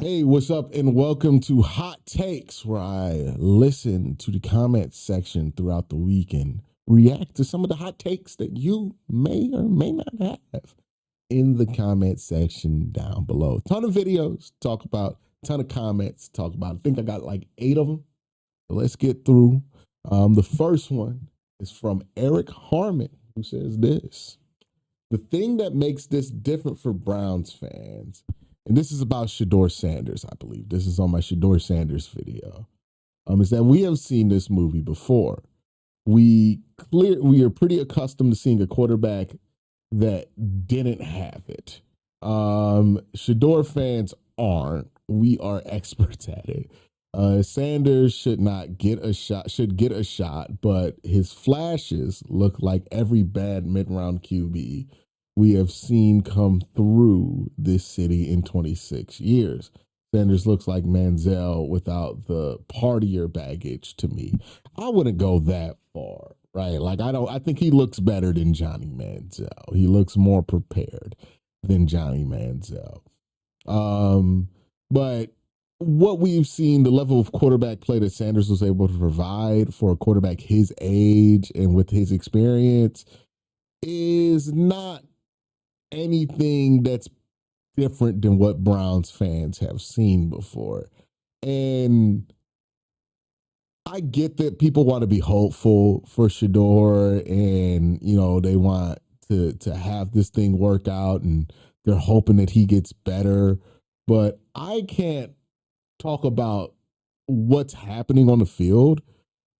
Hey, what's up? And welcome to Hot Takes, where I listen to the comment section throughout the week and react to some of the hot takes that you may or may not have in the comment section down below. Ton of videos, talk about, ton of comments, talk about. I think I got like 8 of them. So let's get through. The first one is from Eric Harmon, who says this. The thing that makes this different for Browns fans, and this is about Shedeur Sanders, I believe. This is on my Shedeur Sanders video. Is that we have seen this movie before. We are pretty accustomed to seeing a quarterback that didn't have it. Shedeur fans aren't. We are experts at it. Sanders should get a shot, but his flashes look like every bad mid-round QB we have seen come through this city in 26 years. Sanders looks like Manziel without the partier baggage to me. I wouldn't go that far, right? Like I think he looks better than Johnny Manziel. He looks more prepared than Johnny Manziel. But what we've seen, the level of quarterback play that Sanders was able to provide for a quarterback his age and with his experience is not anything that's different than what Browns fans have seen before. And I get that people want to be hopeful for Shedeur and, they want to have this thing work out and they're hoping that he gets better. But I can't talk about what's happening on the field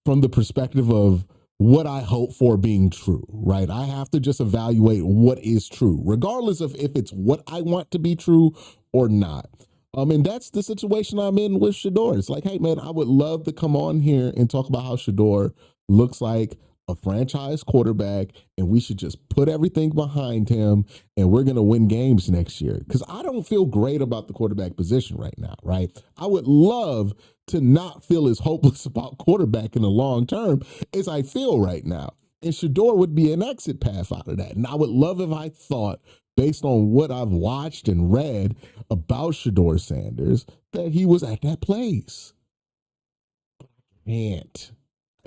from the perspective of what I hope for being true, right? I have to just evaluate what is true, regardless of if it's what I want to be true or not. And that's the situation I'm in with Shedeur. It's like, hey, man, I would love to come on here and talk about how Shedeur looks like a franchise quarterback, and we should just put everything behind him, and we're going to win games next year. Because I don't feel great about the quarterback position right now, right? I would love to not feel as hopeless about quarterback in the long term as I feel right now. And Shedeur would be an exit path out of that. And I would love if I thought, based on what I've watched and read about Shedeur Sanders, that he was at that place. Can't.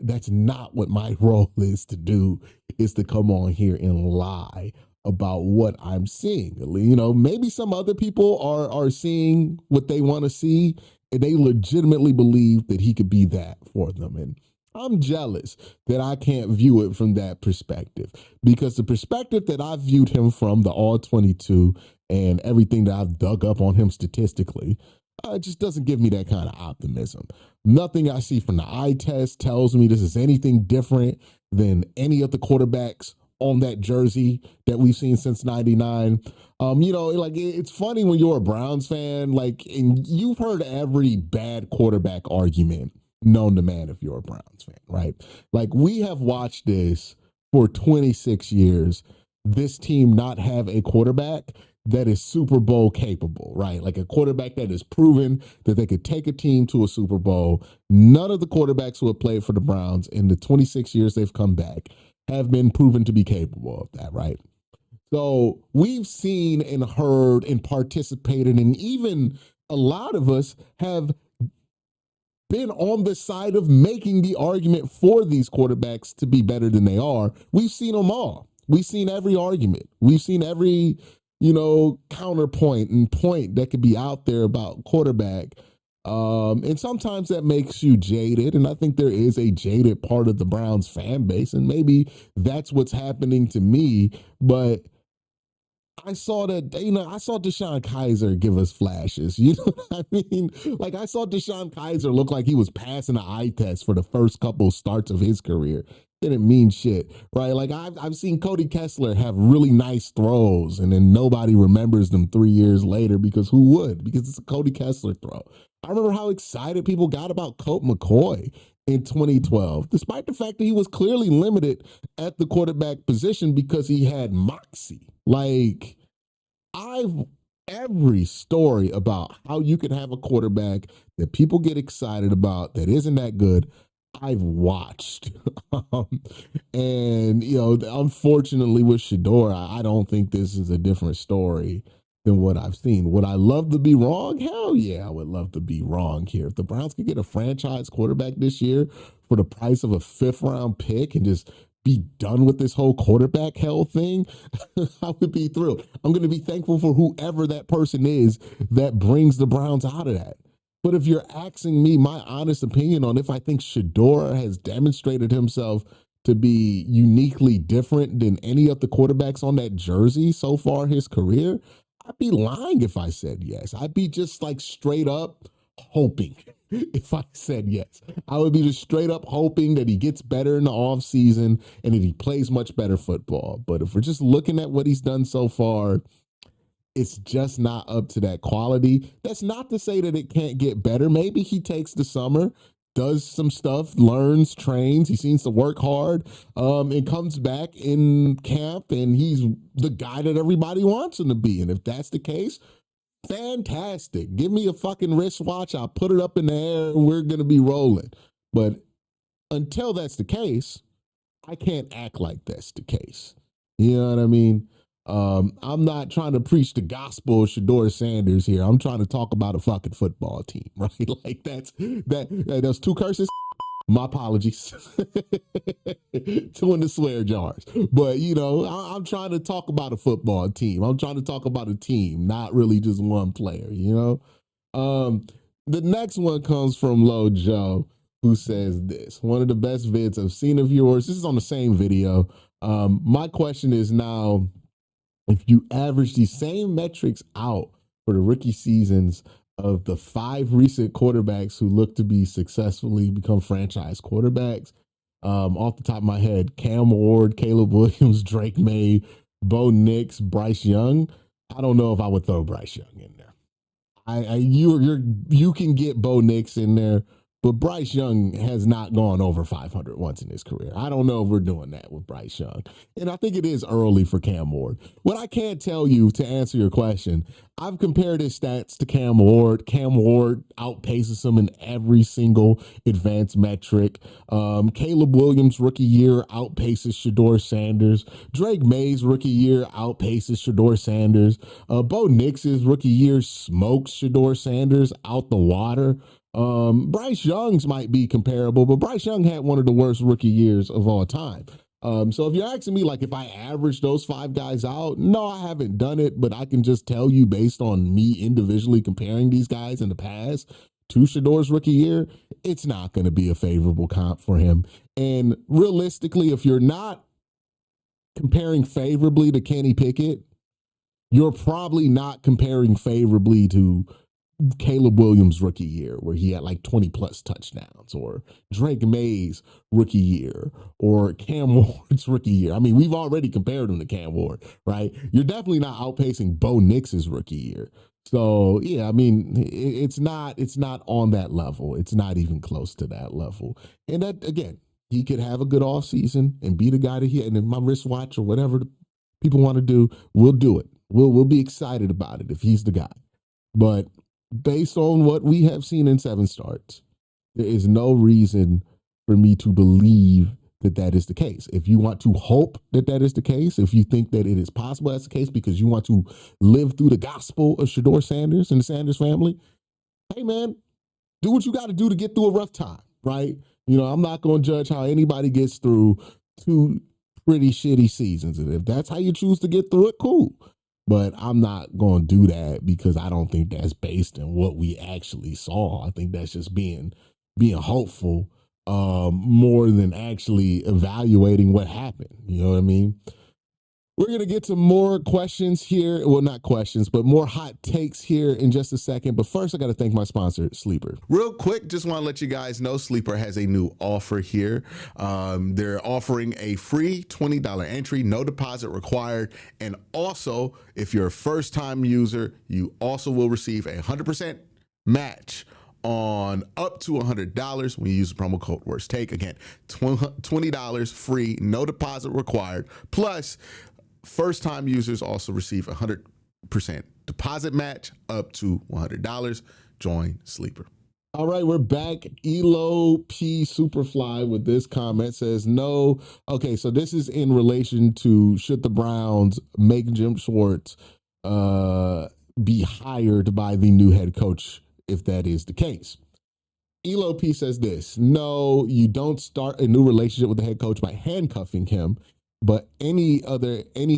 That's not what my role is to do, is to come on here and lie about what I'm seeing. Maybe some other people are seeing what they want to see, and they legitimately believe that he could be that for them. And I'm jealous that I can't view it from that perspective, because the perspective that I viewed him from, the all 22 and everything that I've dug up on him statistically, it just doesn't give me that kind of optimism. Nothing I see from the eye test tells me this is anything different than any of the quarterbacks on that jersey that we've seen since 99. It's funny when you're a Browns fan, and you've heard every bad quarterback argument known to man if you're a Browns fan, right? Like, we have watched this for 26 years, this team not have a quarterback that is Super Bowl capable, right? Like a quarterback that has proven that they could take a team to a Super Bowl. None of the quarterbacks who have played for the Browns in the 26 years they've come back have been proven to be capable of that, right? So we've seen and heard and participated, and even a lot of us have been on the side of making the argument for these quarterbacks to be better than they are. We've seen them all. We've seen every argument. We've seen every counterpoint and point that could be out there about quarterback. And sometimes that makes you jaded. And I think there is a jaded part of the Browns fan base. And maybe that's what's happening to me. But I saw that, I saw Deshaun Kaiser give us flashes. You know what I mean? Like, I saw Deshaun Kaiser look like he was passing the eye test for the first couple starts of his career. Didn't mean shit, right? Like, I've seen Cody Kessler have really nice throws, and then nobody remembers them 3 years later, because who would? Because it's a Cody Kessler throw. I remember how excited people got about Colt McCoy in 2012, despite the fact that he was clearly limited at the quarterback position because he had moxie. Like, every story about how you can have a quarterback that people get excited about that isn't that good, I've watched. And, unfortunately with Shedeur, I don't think this is a different story than what I've seen. Would I love to be wrong? Hell yeah, I would love to be wrong here. If the Browns could get a franchise quarterback this year for the price of a 5th-round pick and just be done with this whole quarterback hell thing, I would be thrilled. I'm going to be thankful for whoever that person is that brings the Browns out of that. But if you're asking me my honest opinion on if I think Shedeur has demonstrated himself to be uniquely different than any of the quarterbacks on that jersey so far in his career, I'd be lying if I said yes. I'd be just like straight up hoping if I said yes. I would be just straight up hoping that he gets better in the offseason and that he plays much better football. But if we're just looking at what he's done so far, it's just not up to that quality. That's not to say that it can't get better. Maybe he takes the summer, does some stuff, learns, trains. He seems to work hard, and comes back in camp, and he's the guy that everybody wants him to be. And if that's the case, fantastic. Give me a fucking wristwatch. I'll put it up in the air, and we're going to be rolling. But until that's the case, I can't act like that's the case. You know what I mean? I'm not trying to preach the gospel of Shedeur Sanders here. I'm trying to talk about a fucking football team, right? Like that's 2 curses. My apologies. 2 in the swear jars. But, you know, I'm trying to talk about a football team. I'm trying to talk about a team, not really just one player, you know? The next one comes from Lo Joe, who says this. One of the best vids I've seen of yours. This is on the same video. My question is now, if you average these same metrics out for the rookie seasons of the 5 recent quarterbacks who look to be successfully become franchise quarterbacks, off the top of my head, Cam Ward, Caleb Williams, Drake May, Bo Nix, Bryce Young, I don't know if I would throw Bryce Young in there. You can get Bo Nix in there, but Bryce Young has not gone over 500 once in his career. I don't know if we're doing that with Bryce Young. And I think it is early for Cam Ward. What I can't tell you, to answer your question, I've compared his stats to Cam Ward. Cam Ward outpaces him in every single advanced metric. Caleb Williams' rookie year outpaces Shedeur Sanders. Drake May's rookie year outpaces Shedeur Sanders. Bo Nix's rookie year smokes Shedeur Sanders out the water. Bryce Young's might be comparable, but Bryce Young had one of the worst rookie years of all time. So if you're asking me, like, if I average those 5 guys out, no, I haven't done it, but I can just tell you based on me individually comparing these guys in the past to Shedeur's rookie year, it's not going to be a favorable comp for him. And realistically, if you're not comparing favorably to Kenny Pickett, you're probably not comparing favorably to Caleb Williams' rookie year, where he had like 20 plus touchdowns, or Drake May's rookie year, or Cam Ward's rookie year. I mean, we've already compared him to Cam Ward, right? You're definitely not outpacing Bo Nix's rookie year. So yeah, I mean, it's not on that level. It's not even close to that level. And that, again, he could have a good offseason and be the guy that he, and my wristwatch or whatever people want to do, we'll do it. We'll be excited about it if he's the guy. But based on what we have seen in 7 starts, there is no reason for me to believe that that is the case. If you want to hope that that is the case, if you think that it is possible that's the case because you want to live through the gospel of Shedeur Sanders and the Sanders family, hey man, do what you got to do to get through a rough time, right? You know, I'm not going to judge how anybody gets through 2 pretty shitty seasons. And if that's how you choose to get through it, cool. But I'm not going to do that because I don't think that's based on what we actually saw. I think that's just being hopeful more than actually evaluating what happened. You know what I mean? We're going to get to more questions here. Well, not questions, but more hot takes here in just a second. But first, I got to thank my sponsor, Sleeper. Real quick, just want to let you guys know Sleeper has a new offer here. They're offering a free $20 entry, no deposit required. And also, if you're a first-time user, you also will receive a 100% match on up to $100 when you use the promo code WORSTTAKE. Again, $20 free, no deposit required. Plus, first-time users also receive a 100% deposit match up to $100. Join Sleeper. All right, we're back. Elo P Superfly with this comment says, no. Okay, so this is in relation to should the Browns make Jim Schwartz be hired by the new head coach if that is the case. Elo P says this: no, you don't start a new relationship with the head coach by handcuffing him, but any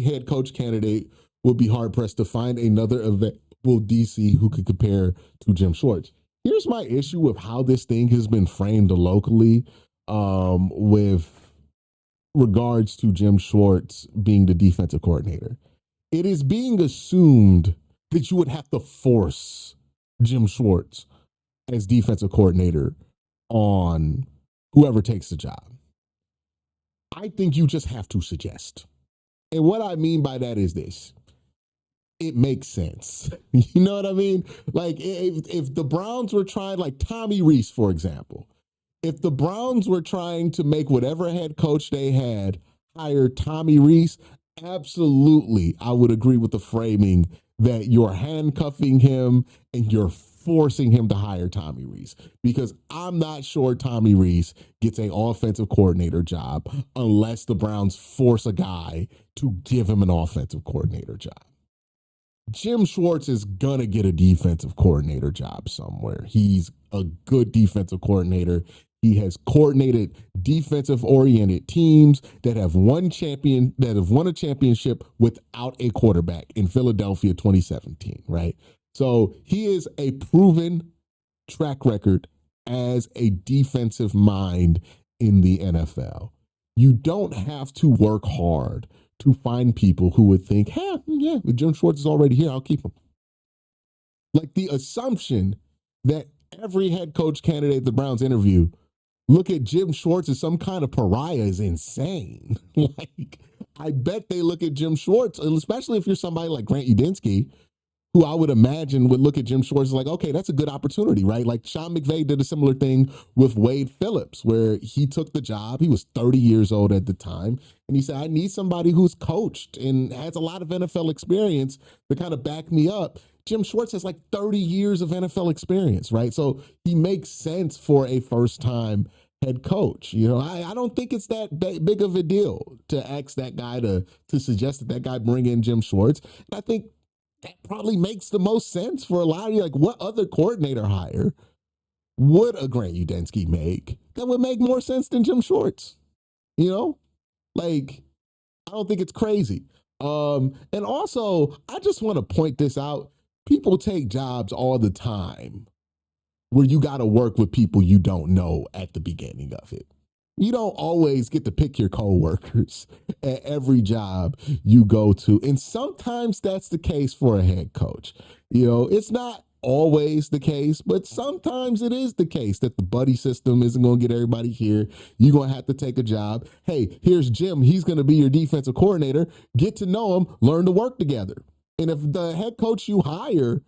head coach candidate would be hard pressed to find another available DC who could compare to Jim Schwartz. Here's my issue with how this thing has been framed locally, with regards to Jim Schwartz being the defensive coordinator. It is being assumed that you would have to force Jim Schwartz as defensive coordinator on whoever takes the job. I think you just have to suggest. And what I mean by that is this: it makes sense. You know what I mean? Like if the Browns were trying, like Tommy Rees, for example, if the Browns were trying to make whatever head coach they had hire Tommy Rees, absolutely, I would agree with the framing that you're handcuffing him and you're forcing him to hire Tommy Rees, because I'm not sure Tommy Rees gets an offensive coordinator job unless the Browns force a guy to give him an offensive coordinator job. Jim Schwartz is gonna get a defensive coordinator job somewhere. He's a good defensive coordinator. He has coordinated defensive-oriented teams that have won a championship without a quarterback in Philadelphia 2017, right? So he is a proven track record as a defensive mind in the NFL. You don't have to work hard to find people who would think, hey, yeah, Jim Schwartz is already here, I'll keep him. Like the assumption that every head coach candidate the Browns interview look at Jim Schwartz as some kind of pariah is insane. Like, I bet they look at Jim Schwartz, especially if you're somebody like Grant Udinski, who I would imagine would look at Jim Schwartz like, okay, that's a good opportunity, right? Like Sean McVay did a similar thing with Wade Phillips, where he took the job. He was 30 years old at the time. And he said, I need somebody who's coached and has a lot of NFL experience to kind of back me up. Jim Schwartz has like 30 years of NFL experience, right? So he makes sense for a first-time head coach. You know, I don't think it's that big of a deal to ask that guy to suggest that guy bring in Jim Schwartz. And I think that probably makes the most sense for a lot of you. Like, what other coordinator hire would a Grant Udinski make that would make more sense than Jim Schwartz? You know, like, I don't think it's crazy. And also, I just want to point this out. People take jobs all the time where you got to work with people you don't know at the beginning of it. You don't always get to pick your coworkers at every job you go to. And sometimes that's the case for a head coach. You know, it's not always the case, but sometimes it is the case that the buddy system isn't going to get everybody here. You're going to have to take a job. Hey, here's Jim. He's going to be your defensive coordinator. Get to know him, learn to work together. And if the head coach you hire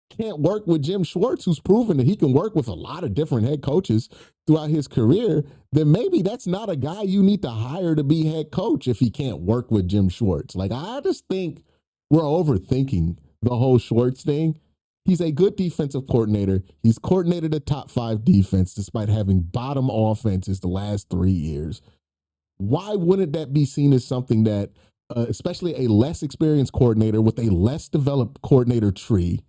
can't work with Jim Schwartz, who's proven that he can work with a lot of different head coaches throughout his career, then maybe that's not a guy you need to hire to be head coach if he can't work with Jim Schwartz. Like, I just think we're overthinking the whole Schwartz thing. He's a good defensive coordinator. He's coordinated a top 5 defense despite having bottom offenses the last 3 years. Why wouldn't that be seen as something that, especially a less experienced coordinator with a less developed coordinator tree,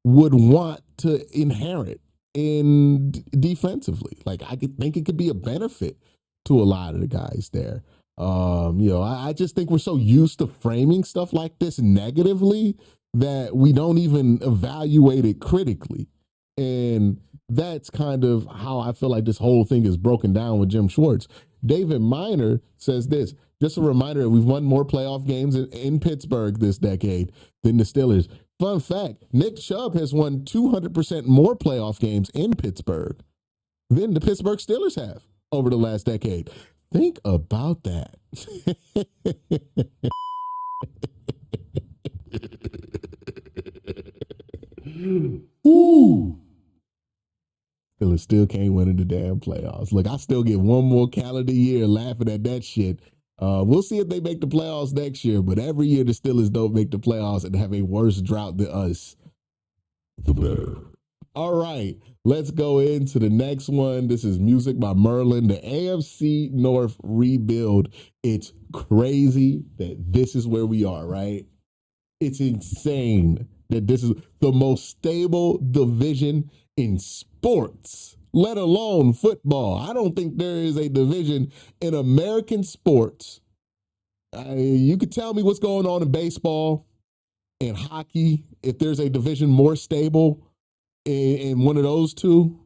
would want to inherit in defensively? Like, I could think it could be a benefit to a lot of the guys there. You know, I just think we're so used to framing stuff like this negatively that we don't even evaluate it critically. And that's kind of how I feel like this whole thing is broken down with Jim Schwartz. David Miner says this: just a reminder that we've won more playoff games in Pittsburgh this decade than the Steelers. Fun fact, Nick Chubb has won 200% more playoff games in Pittsburgh than the Pittsburgh Steelers have over the last decade. Think about that. Ooh. Steelers still can't win in the damn playoffs. Look, I still get one more calendar year laughing at that shit. We'll see if they make the playoffs next year, but every year the Steelers don't make the playoffs and have a worse drought than us, the better. All right, let's go into the next one. This is music by Merlin, the AFC North rebuild. It's crazy that this is where we are, right? It's insane that this is the most stable division in sports, let alone football. I don't think there is a division in American sports. You could tell me what's going on in baseball and hockey, if there's a division more stable in one of those two.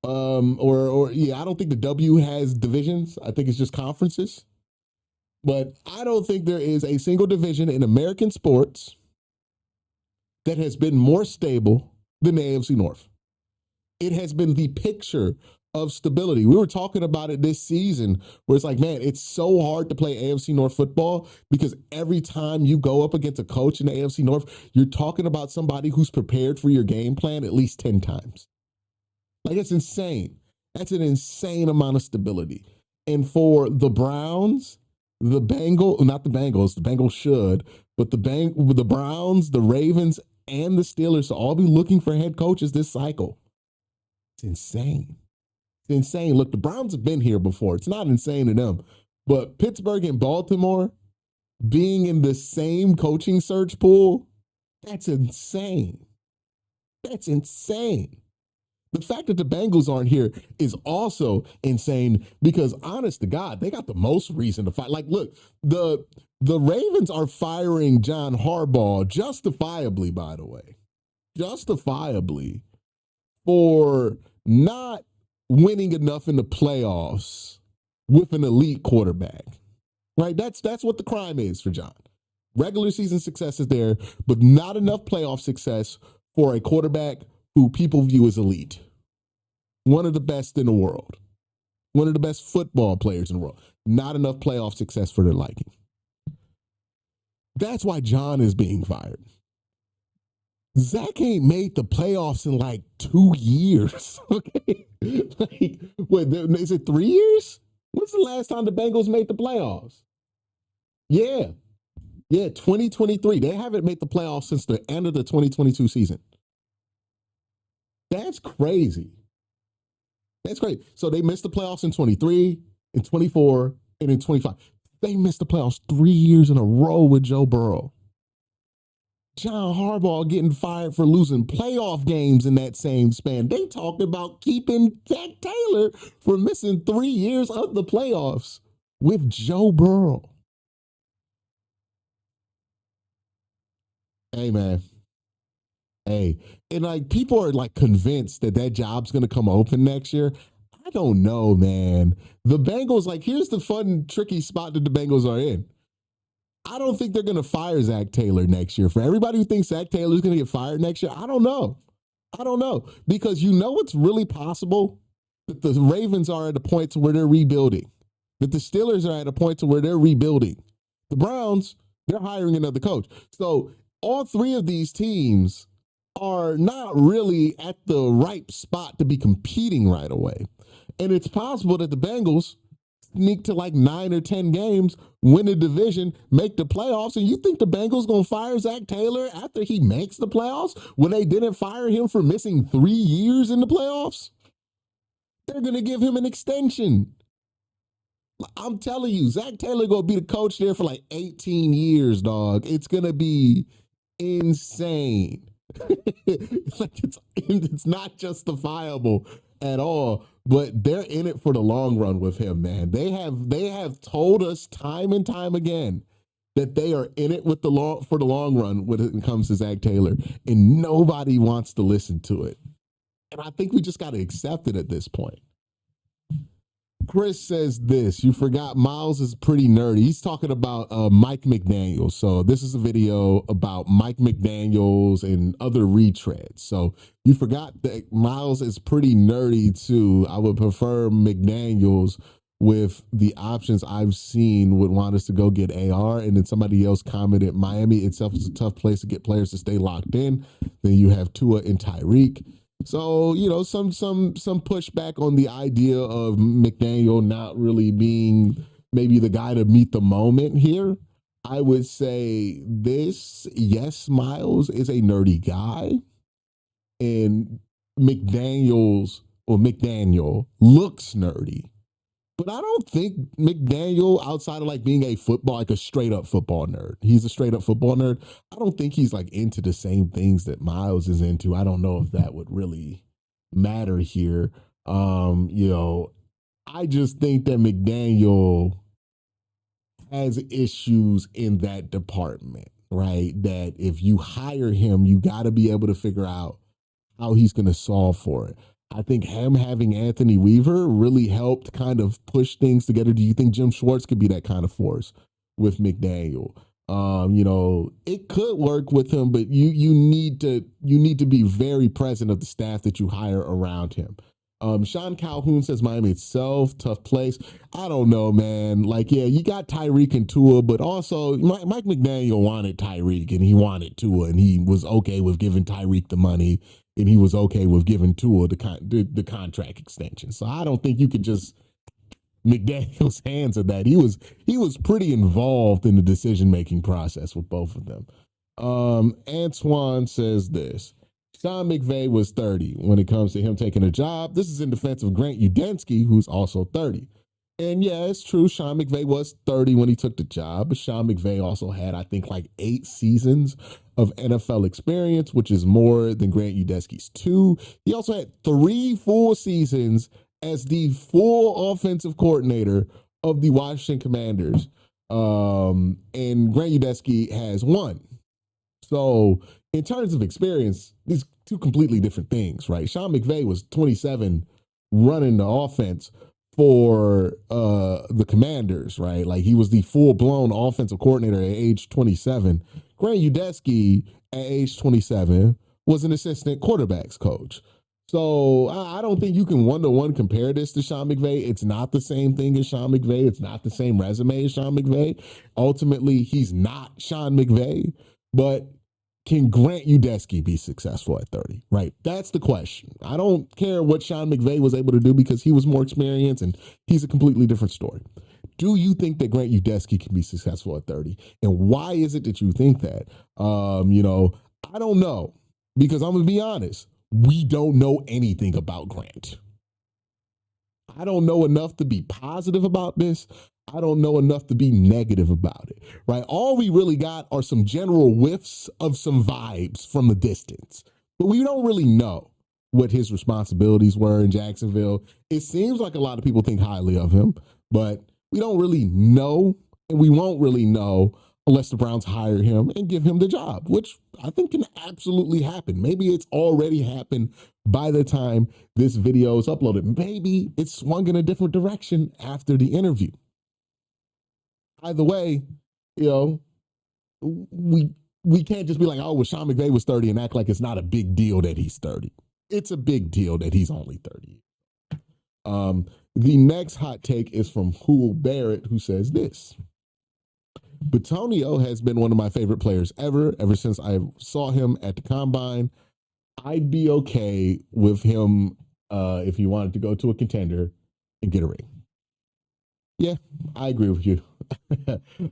Or yeah, I don't think the W has divisions. I think it's just conferences. But I don't think there is a single division in American sports that has been more stable than the AFC North. It has been the picture of stability. We were talking about it this season where it's like, man, it's so hard to play AFC North football because every time you go up against a coach in the AFC North, you're talking about somebody who's prepared for your game plan at least 10 times. Like, it's insane. That's an insane amount of stability. And for the Browns, the Bengals, not the Bengals should, but the Browns, the Ravens, and the Steelers to all be looking for head coaches this cycle. It's insane. It's insane. Look, the Browns have been here before. It's not insane to them. But Pittsburgh and Baltimore being in the same coaching search pool, that's insane. That's insane. The fact that the Bengals aren't here is also insane because, honest to God, they got the most reason to fight. Like, look, the Ravens are firing John Harbaugh justifiably, by the way, justifiably for not winning enough in the playoffs with an elite quarterback. Right? That's what the crime is for John. Regular season success is there, but not enough playoff success for a quarterback who people view as elite. One of the best in the world. One of the best football players in the world. Not enough playoff success for their liking. That's why John is being fired. Zach ain't made the playoffs in like 2 years. Okay? Like, wait, is it 3 years? When's the last time the Bengals made the playoffs? Yeah. Yeah, 2023. They haven't made the playoffs since the end of the 2022 season. That's crazy. That's great. So they missed the playoffs in 23, in 24, and in 25. They missed the playoffs 3 years in a row with Joe Burrow. John Harbaugh getting fired for losing playoff games in that same span. They talked about keeping Zach Taylor for missing 3 years of the playoffs with Joe Burrow. Hey, man. Hey, and like people are like convinced that job's going to come open next year. I don't know, man. The Bengals, like, here's the fun, tricky spot that the Bengals are in. I don't think they're going to fire Zach Taylor next year. For everybody who thinks Zach Taylor's going to get fired next year, I don't know. I don't know. Because you know what's really possible? That the Ravens are at a point to where they're rebuilding. That the Steelers are at a point to where they're rebuilding. The Browns, they're hiring another coach. So all three of these teams are not really at the right spot to be competing right away. And it's possible that the Bengals sneak to like 9 or 10 games, win a division, make the playoffs, and you think the Bengals going to fire Zach Taylor after he makes the playoffs when they didn't fire him for missing 3 years in the playoffs? They're going to give him an extension. I'm telling you, Zach Taylor going to be the coach there for like 18 years, dog. It's going to be insane. It's not justifiable at all, but they're in it for the long run with him, man. They have told us time and time again that they are in it with for the long run when it comes to Zach Taylor, and nobody wants to listen to it. And I think we just got to accept it at this point. Chris says this, you forgot Miles is pretty nerdy. He's talking about Mike McDaniels. So this is a video about Mike McDaniels and other retreads. So you forgot that Miles is pretty nerdy too. I would prefer McDaniels with the options I've seen would want us to go get AR. And then somebody else commented, Miami itself is a tough place to get players to stay locked in. Then you have Tua and Tyreek. So, you know, some pushback on the idea of McDaniel not really being maybe the guy to meet the moment here. I would say this, yes, Miles is a nerdy guy. And McDaniel looks nerdy. But I don't think McDaniel, outside of like being a football, like a straight up football nerd, he's a straight up football nerd. I don't think he's like into the same things that Miles is into. I don't know if that would really matter here. You know, I just think that McDaniel has issues in that department, right? That if you hire him, you got to be able to figure out how he's going to solve for it. I think him having Anthony Weaver really helped kind of push things together. Do you think Jim Schwartz could be that kind of force with McDaniel? You know, it could work with him, but you need to be very present of the staff that you hire around him. Sean Calhoun says Miami itself, tough place. I don't know, man. Like, yeah, you got Tyreek and Tua, but also Mike McDaniel wanted Tyreek and he wanted Tua, and he was okay with giving Tyreek the money, and he was okay with giving Tua the contract extension. So I don't think you could just McDaniel's hands of that. He was pretty involved in the decision making process with both of them. Antoine says this. Sean McVay was 30 when it comes to him taking a job. This is in defense of Grant Udinski, who's also 30. And yeah, it's true. Sean McVay was 30 when he took the job, but Sean McVay also had, I think, like 8 seasons of NFL experience, which is more than Grant Udeski's 2. He also had 3 full seasons as the full offensive coordinator of the Washington Commanders. And Grant Udeski has 1. So in terms of experience, these 2 completely different things, right? Sean McVay was 27 running the offense for the Commanders, right? Like he was the full-blown offensive coordinator at age 27. Grant Udeski at age 27 was an assistant quarterbacks coach. So I don't think you can one-to-one compare this to Sean McVay. It's not the same thing as Sean McVay. It's not the same resume as Sean McVay. Ultimately, he's not Sean McVay, but can Grant Udeski be successful at 30, right? That's the question. I don't care what Sean McVay was able to do because he was more experienced and he's a completely different story. Do you think that Grant Udeski can be successful at 30? And why is it that you think that? You know, I don't know, because I'm going to be honest. We don't know anything about Grant. I don't know enough to be positive about this. I don't know enough to be negative about it, right? All we really got are some general whiffs of some vibes from a distance, but we don't really know what his responsibilities were in Jacksonville. It seems like a lot of people think highly of him, but we don't really know, and we won't really know unless the Browns hire him and give him the job, which I think can absolutely happen. Maybe it's already happened by the time this video is uploaded. Maybe it's swung in a different direction after the interview. Either way, you know, we can't just be like, oh, well, Sean McVay was 30 and act like it's not a big deal that he's 30. It's a big deal that he's only 30. The next hot take is from Hul Barrett, who says this. Bitonio has been one of my favorite players ever since I saw him at the Combine. I'd be okay with him if he wanted to go to a contender and get a ring. Yeah, I agree with you.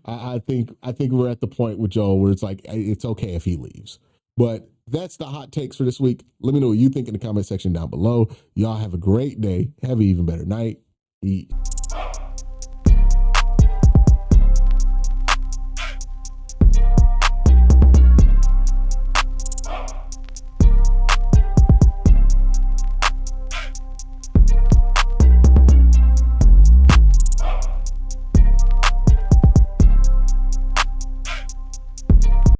I think we're at the point with Joe where it's like it's okay if he leaves. But that's the hot takes for this week. Let me know what you think in the comment section down below. Y'all have a great day. Have an even better night. Eat.